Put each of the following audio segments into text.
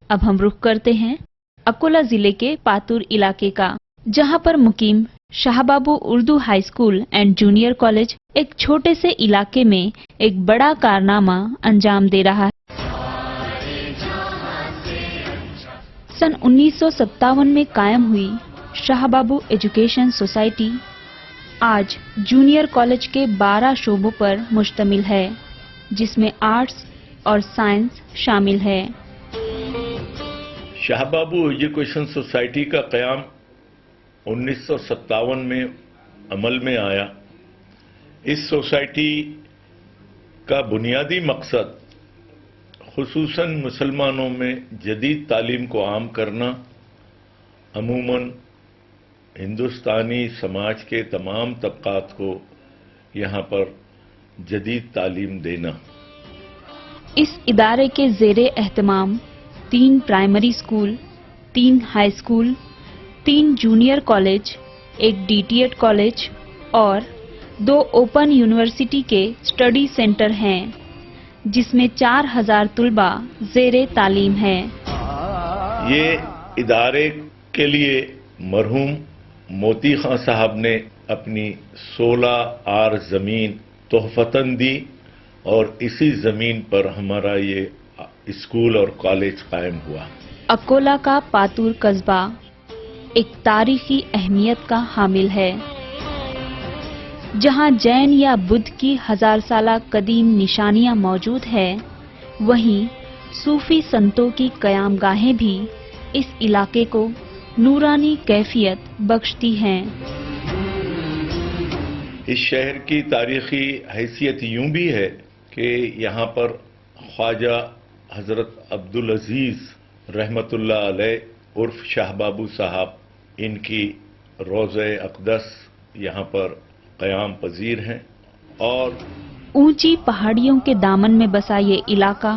अब हम रुख करते हैं अकोला जिले के पातुर इलाके का, जहां पर मुकीम Shahbabu Urdu high school and junior college एक छोटे से इलाके में एक बड़ा कारनामा अंजाम दे रहा है। सन 1957 में कायम हुई शाहबाबू एजुकेशन सोसाइटी आज जूनियर कॉलेज के 12 शोबों पर मुश्तमिल है, जिसमें आर्ट्स और साइंस शामिल है। शाहबाबू एजुकेशन सोसाइटी का क़याम 1957 में अमल में आया। इस सोसाइटी का बुनियादी मकसद खुसूसन मुसलमानों में जदीद तालीम को आम करना, अमूमन हिंदुस्तानी समाज के तमाम तबकात को यहाँ पर जदीद तालीम देना। इस इदारे के ज़ेरे एहतमाम 3 primary school, 3 high school, 3 junior college, 1 DTEd college और 2 ओपन यूनिवर्सिटी के स्टडी सेंटर हैं, जिसमें 4000 तुलबा ज़ेरे तालीम है। ये इदारे के लिए मरहूम मोती खां साहब ने अपनी 16 आर ज़मीन तोहफतन दी और इसी ज़मीन पर हमारा ये स्कूल और कॉलेज कायम हुआ। अकोला का पातुर कस्बा एक तारीखी अहमियत का हामिल है, जहां जैन या बुद्ध की 1000 साला कदीम निशानियां मौजूद है, वहीं सूफी संतों की कयामगाहें भी इस इलाके को नूरानी कैफियत बख्शती हैं। इस शहर की तारीखी हैसियत यूं भी है कि यहाँ पर ख्वाजा हजरत अब्दुल अजीज रहमतुल्लाह अलैह उर्फ शाहबाबू साहब, इनकी रोज़े अक़दस यहाँ पर क़याम पजीर हैं। और ऊंची पहाड़ियों के दामन में बसा ये इलाका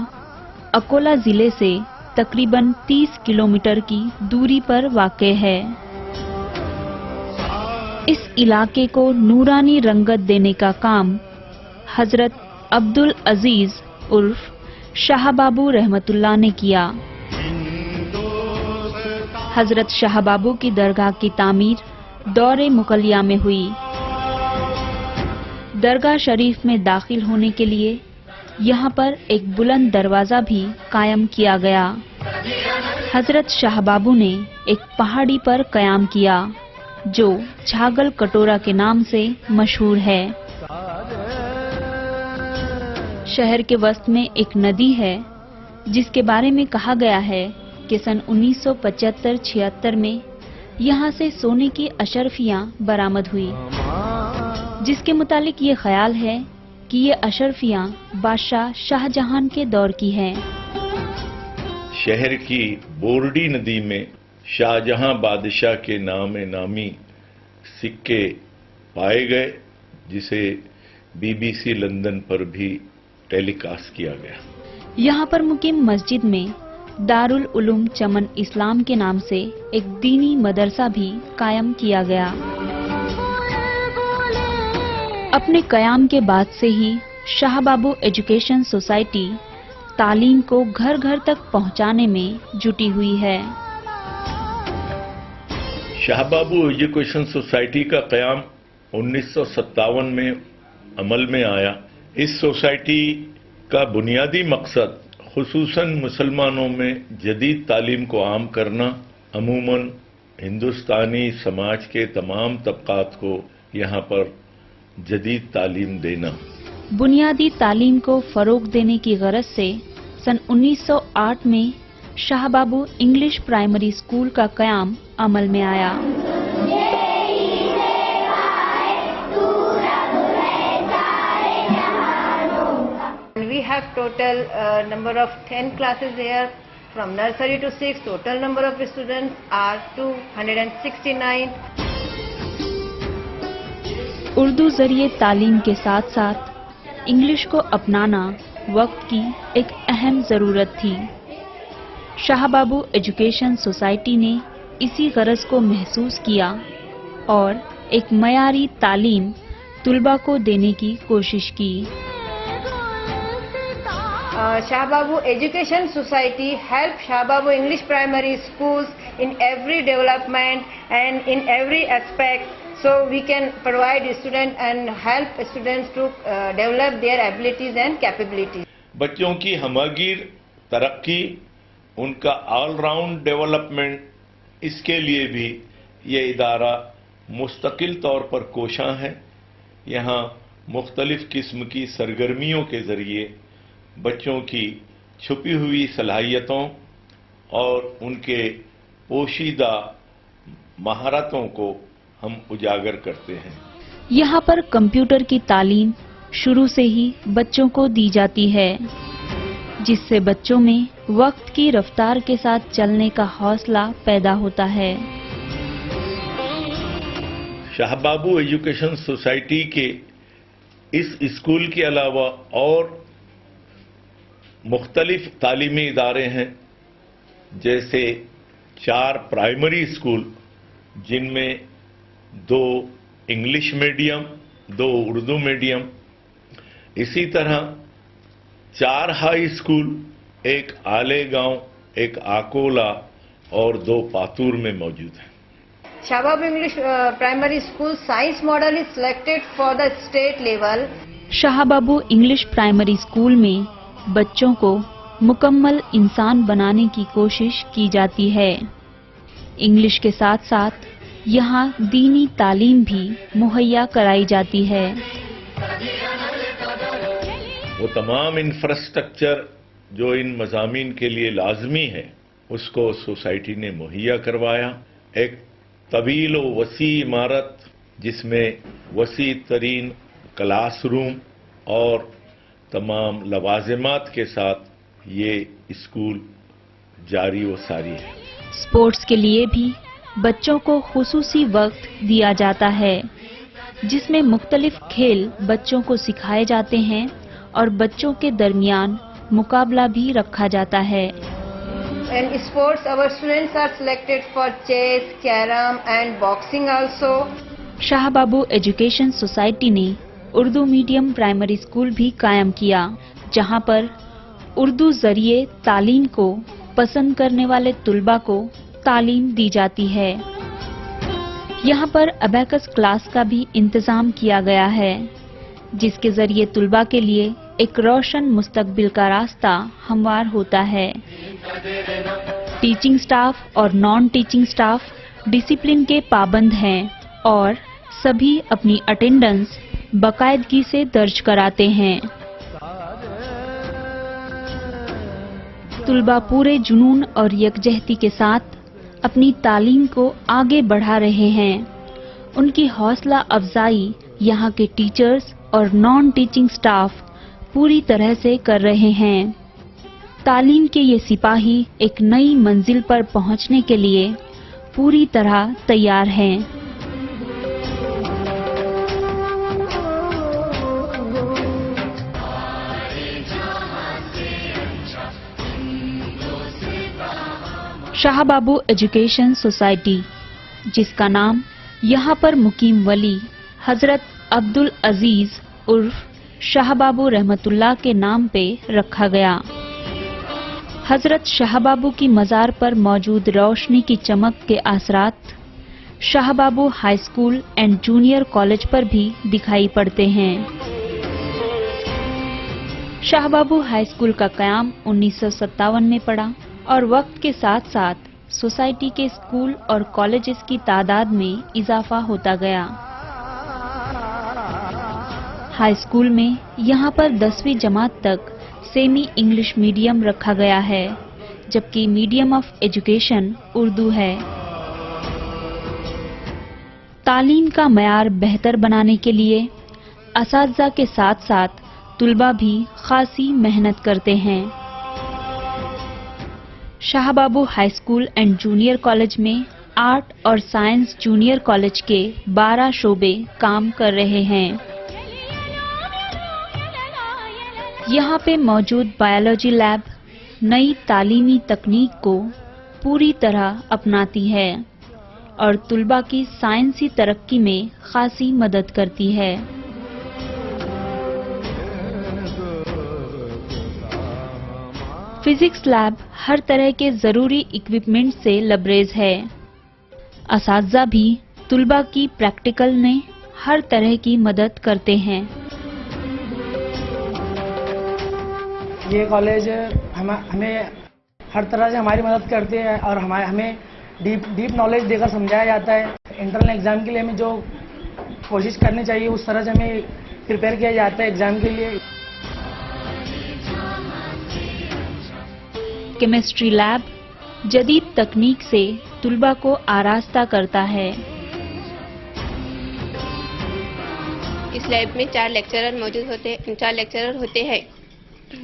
अकोला जिले से तकरीबन 30 किलोमीटर की दूरी पर वाक़े है। इस इलाके को नूरानी रंगत देने का काम हजरत अब्दुल अजीज उर्फ शाहबाबू रहमतुल्लाह ने किया। हजरत शाहबाबू की दरगाह की तामीर दौरे मुकलिया में हुई। दरगाह शरीफ में दाखिल होने के लिए यहाँ पर एक बुलंद दरवाजा भी कायम किया गया। हजरत शाहबाबू ने एक पहाड़ी पर कयाम किया, जो छागल कटोरा के नाम से मशहूर है। शहर के वस्त में एक नदी है, जिसके बारे में कहा गया है कि सन 1975-76 में यहाँ से सोने की अशरफियाँ बरामद हुई, जिसके मुतालिक ये ख्याल है कि ये अशरफियाँ बादशाह शाहजहां के दौर की हैं। शहर की बोरडी नदी में शाहजहां बादशाह के नाम नामी सिक्के पाए गए, जिसे बीबीसी लंदन पर भी टेलीकास्ट किया गया। यहाँ पर मुकीम मस्जिद में दारुल उलूम चमन इस्लाम के नाम से एक दीनी मदरसा भी कायम किया गया। अपने कयाम के बाद से ही शाहबाबू एजुकेशन सोसाइटी तालीम को घर घर तक पहुंचाने में जुटी हुई है। शाहबाबू एजुकेशन सोसाइटी का क़याम 1957 में अमल में आया। इस सोसाइटी का बुनियादी मकसद खुसूसन मुसलमानों में जदीद तालीम को आम करना, अमूमन हिंदुस्तानी समाज के तमाम तबकात को यहाँ पर जदीद तालीम देना। बुनियादी तालीम को फरोग देने की गरज से सन 1908 में शाहबाबू इंग्लिश प्राइमरी स्कूल का कयाम अमल में आया। We have total number of 10 classes here from nursery to 6. Total number of students are 269. Urdu जरिए तालीम के साथ साथ इंग्लिश को अपनाना वक्त की एक अहम ज़रूरत थी। शाहबाबू एजुकेशन सोसाइटी ने इसी गरज को महसूस किया और एक मयारी तालीम तुलबा को देने की कोशिश की। Shah Babu Education Society help Shah Babu English Primary Schools in every development and in every aspect, so we can provide students and help students to develop their abilities and capabilities. بچوں کی ہمگیر ترقی، ان کا all round development, اس کے لیے بھی یہ ادارہ مستقل طور پر کوشاں ہے. یہاں مختلف قسم کی سرگرمیوں کے ذریعے بچوں کی چھپی ہوئی صلاحیتوں اور ان کے پوشیدہ مہارتوں کو ہم اجاگر کرتے ہیں. یہاں پر کمپیوٹر کی تعلیم شروع سے ہی بچوں کو دی جاتی ہے، جس سے بچوں میں وقت کی رفتار کے ساتھ چلنے کا حوصلہ پیدا ہوتا ہے. شاہ بابو ایجوکیشن سوسائٹی کے اس اسکول کے علاوہ اور مختلف تعلیمی ادارے ہیں، جیسے 4 پرائمری اسکول، جن میں 2 انگلش میڈیم، 2 اردو میڈیم، اسی طرح 4 ہائی اسکول، ایک آلے گاؤں، ایک آکولا اور 2 پاتور میں موجود ہیں. Shah Babu English Primary School Science Model is selected for the state level. Shah Babu English primary school میں بچوں کو مکمل انسان بنانے کی کوشش کی جاتی ہے. انگلش کے ساتھ ساتھ یہاں دینی تعلیم بھی مہیا کرائی جاتی ہے. وہ تمام انفراسٹرکچر جو ان مضامین کے لیے لازمی ہے، اس کو سوسائٹی نے مہیا کروایا. ایک طویل و وسیع عمارت، جس میں وسیع ترین کلاس روم اور تمام لوازمات کے ساتھ یہ اسکول جاری و ساری ہے. اسپورٹس کے لیے بھی بچوں کو خصوصی وقت دیا جاتا ہے، جس میں مختلف کھیل بچوں کو سکھائے جاتے ہیں اور بچوں کے درمیان مقابلہ بھی رکھا جاتا ہے. And sports, our students are selected for chess, carom and boxing also. Shah Babu education society نے اردو میڈیم پرائمری اسکول بھی قائم کیا، جہاں پر اردو ذریعے تعلیم کو پسند کرنے والے طلباء کو تعلیم دی جاتی ہے. یہاں پر ابیکس کلاس کا بھی انتظام کیا گیا ہے، جس کے ذریعے طلباء کے لیے ایک روشن مستقبل کا راستہ ہموار ہوتا ہے. ٹیچنگ سٹاف اور نان ٹیچنگ سٹاف ڈسپلن کے پابند ہیں اور سبھی اپنی اٹینڈنس باقاعدگی سے درج کراتے ہیں. طلباء پورے جنون اور یکجہتی کے ساتھ اپنی تعلیم کو آگے بڑھا رہے ہیں. ان کی حوصلہ افزائی یہاں کے ٹیچرز اور نان ٹیچنگ سٹاف پوری طرح سے کر رہے ہیں. تعلیم کے یہ سپاہی ایک نئی منزل پر پہنچنے کے لیے پوری طرح تیار ہیں. شاہ بابو ایجوکیشن سوسائٹی، جس کا نام یہاں پر مقیم ولی حضرت عبدالعزیز عرف شاہ بابو رحمت اللہ کے نام پہ رکھا گیا. حضرت شاہ بابو کی مزار پر موجود روشنی کی چمک کے اثرات Shah Babu high school and junior college پر بھی دکھائی پڑتے ہیں. شاہ بابو ہائی اسکول کا قیام 1957 میں پڑا اور وقت کے ساتھ ساتھ سوسائٹی کے اسکول اور کالجز کی تعداد میں اضافہ ہوتا گیا. ہائی اسکول میں یہاں پر 10ویں جماعت تک سیمی انگلش میڈیم رکھا گیا ہے، جبکہ میڈیم آف ایجوکیشن اردو ہے. تعلیم کا معیار بہتر بنانے کے لیے اساتذہ کے ساتھ ساتھ طلباء بھی خاصی محنت کرتے ہیں. Shah Babu high school and junior college میں آرٹ اور سائنس جونیئر کالج کے 12 شعبے کام کر رہے ہیں. یہاں پہ موجود بایولوجی لیب نئی تعلیمی تکنیک کو پوری طرح اپناتی ہے اور طلباء کی سائنسی ترقی میں خاصی مدد کرتی ہے. फिजिक्स लैब हर तरह के जरूरी इक्विपमेंट से लबरेज है। असातिज़ा भी तुलबा की प्रैक्टिकल में हर तरह की मदद करते हैं। ये कॉलेज हमें हर तरह से हमारी मदद करते हैं और हमें डीप नॉलेज देकर समझाया जाता है। इंटरनल एग्जाम के लिए हमें जो कोशिश करनी चाहिए उस तरह से हमें प्रिपेयर किया जाता है एग्जाम के लिए। केमिस्ट्री लैब जदीद तकनीक से तुलबा को आरास्ता करता है। इस लैब में 4 लेक्चरर होते हैं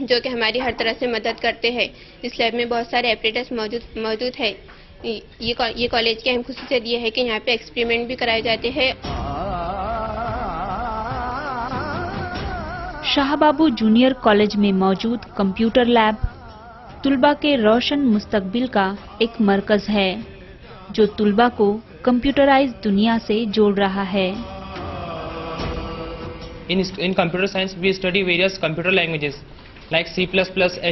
जो कि हमारी हर तरह से मदद करते हैं। इस लैब में बहुत सारे एपरेटस मौजूद है। ये कॉलेज की अहम खुसूसियत ये है कि यहाँ पे एक्सपेरिमेंट भी कराए जाते हैं। शाहबाबू जूनियर कॉलेज में मौजूद कंप्यूटर लैब तुलबा के रोशन मुस्तकबिल का एक मरकज है जो तुलबा को कंप्यूटराइज्ड दुनिया से जोड़ रहा है। In computer science, we study various computer languages like C++,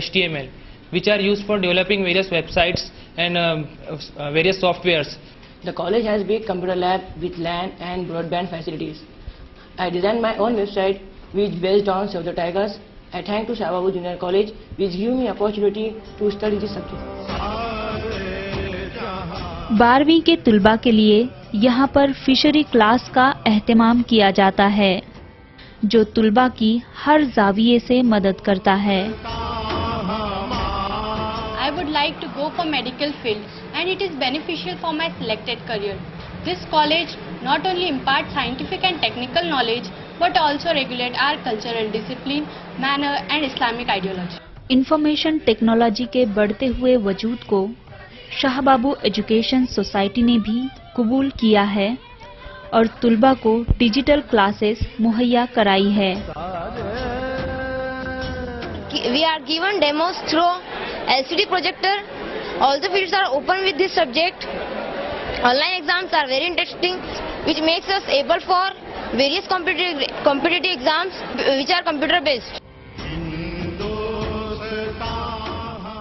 HTML, which are used for developing various websites and various softwares. The college has big computer lab with LAN and broadband facilities. I designed my own website which based on Save the Tigers. I thank to Shahababu Junior College which gave me opportunity to study this subject. 12वीं के तुलबा के लिए यहाँ पर fishery class का एहतमाम किया जाता है जो तुलबा की हर जाविये से मदद करता है। I would like to go for medical field and it is beneficial for my selected career. This college not only imparts scientific and technical knowledge but also regulate our culture and discipline, manner and Islamic ideology. Information technology के बढ़ते हुए वजूद को Shahbabu education society ने भी कबूल किया है और तुलबा को डिजिटल क्लासेस मुहैया कराई है। We are given demos through LCD projector. All the fields are open with this subject. Online exams are very interesting, which makes us able for various competitive exams which are computer based.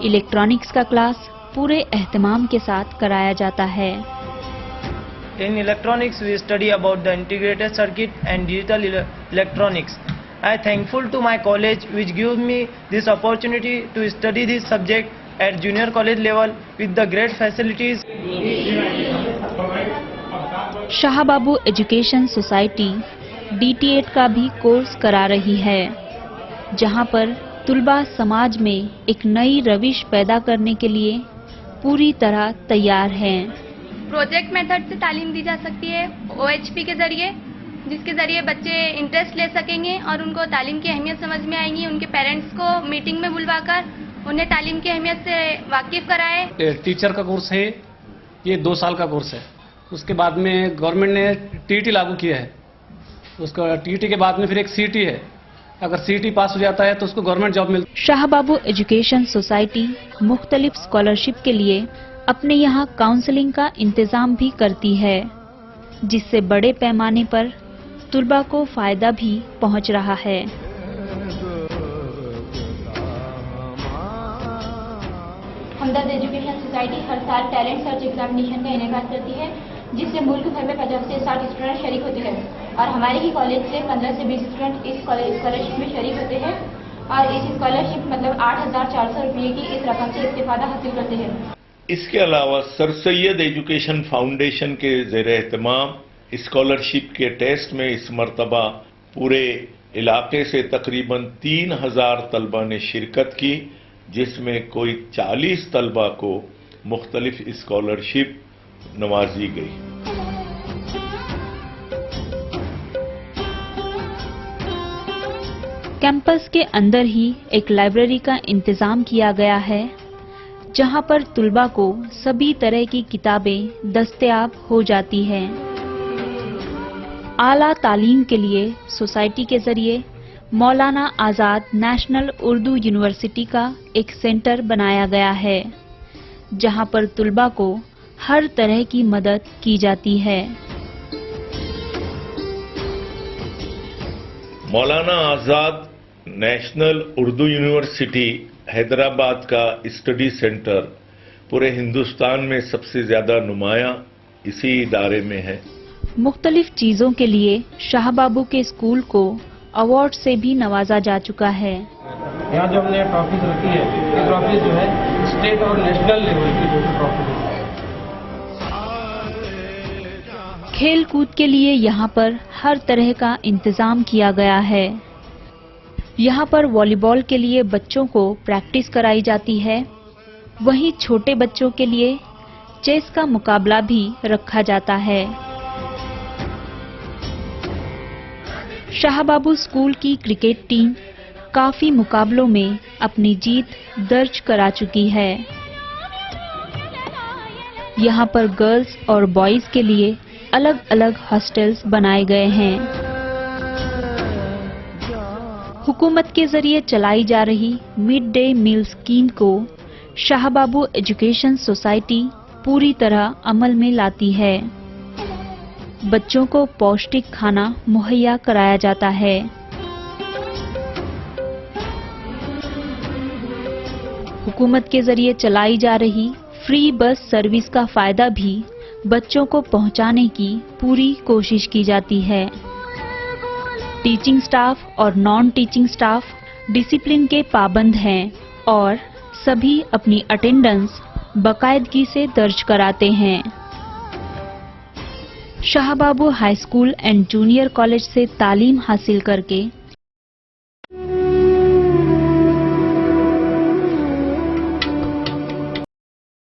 Electronics का class पूरे एहतमाम के साथ कराया जाता है। In electronics, we study about the integrated circuit and digital electronics. I am thankful to my college which gives me this opportunity to study this subject at junior college level with the great facilities. Shahbabu education society DTED का भी course करा रही है जहां पर तुलबा समाज में एक नई रविश पैदा करने के लिए पूरी तरह तैयार हैं। प्रोजेक्ट मेथड से तालीम दी जा सकती है OHP के जरिए, जिसके जरिए बच्चे इंटरेस्ट ले सकेंगे और उनको तालीम की अहमियत समझ में आएगी। उनके पेरेंट्स को मीटिंग में बुलवाकर उन्हें तालीम की अहमियत से वाकिफ कराए। टीचर का कोर्स है, ये 2 साल का कोर्स है। उसके बाद में गवर्नमेंट ने TET लागू किया है। उसका TET के बाद में फिर एक CET है। अगर CET पास हो जाता है तो उसको गवर्नमेंट जॉब मिलती है। शाहबाबू एजुकेशन सोसाइटी मुख्तलिफ स्कॉलरशिप के लिए अपने यहाँ काउंसलिंग का इंतजाम भी करती है जिससे बड़े पैमाने पर तुलबा को फायदा भी पहुँच रहा है। हमदर्द एजुकेशन सोसाइटी हर साल टैलेंट सर्च एग्जामिनेशन का इनेकाद करती है जिससे मुल्क भर में 50 से 60 स्टूडेंट शरीक होते हैं और हमारे ही कॉलेज से 15 से 20 स्टूडेंट इस स्कॉलरशिप में शरीक होते हैं और इस स्कॉलरशिप मतलब 8,400 रुपये की इस रकम से इस्तेफादा हासिल करते हैं। इसके अलावा सर सैयद एजुकेशन फाउंडेशन के ज़ेर एहतमाम स्कॉलरशिप के टेस्ट में इस मरतबा पूरे इलाके से तकरीबन 3,000 तलबा ने शिरकत की जिसमें कोई 40 तलबा को मुख्तलिफ स्कॉलरशिप नवाजी गई। कैंपस के अंदर ही एक लाइब्रेरी का इंतजाम किया गया है जहां पर तुलबा को सभी तरह की किताबें दस्तयाब हो जाती हैं। आला तालीम के लिए सोसाइटी के जरिए मौलाना आजाद नेशनल उर्दू यूनिवर्सिटी का एक सेंटर बनाया गया है जहां पर तुलबा को हर तरह की मदद की जाती है। मौलाना आजाद नेशनल उर्दू यूनिवर्सिटी हैदराबाद का स्टडी सेंटर पूरे हिंदुस्तान में सबसे ज्यादा नुमाया इसी इदारे में है। मुख्तलिफ चीजों के लिए शाह बाबू के स्कूल को अवार्ड से भी नवाजा जा चुका है। यहाँ जो हमने ट्रॉफीज रखी है, ये ट्रॉफीज जो है स्टेट और नेशनल लेवल की जो ट्रॉफी है। खेल कूद के लिए यहाँ पर हर तरह का इंतजाम किया गया है। यहाँ पर वॉलीबॉल के लिए बच्चों को प्रैक्टिस कराई जाती है, वहीं छोटे बच्चों के लिए चेस का मुकाबला भी रखा जाता है। शाह बाबू स्कूल की क्रिकेट टीम काफी मुकाबलों में अपनी जीत दर्ज करा चुकी है। यहाँ पर गर्ल्स और बॉयज के लिए अलग अलग हॉस्टल्स बनाए गए हैं। हुकूमत के जरिए चलाई जा रही मिड डे मील स्कीम को शाह बाबू एजुकेशन सोसाइटी पूरी तरह अमल में लाती है। बच्चों को पौष्टिक खाना मुहैया कराया जाता है। हुकूमत के जरिए चलाई जा रही फ्री बस सर्विस का फायदा भी बच्चों को पहुंचाने की पूरी कोशिश की जाती है। टीचिंग स्टाफ और नॉन टीचिंग स्टाफ डिसिप्लिन के पाबंद हैं और सभी अपनी अटेंडेंस बाकायदगी से दर्ज कराते हैं। Shah Babu high school and junior college से तालीम हासिल करके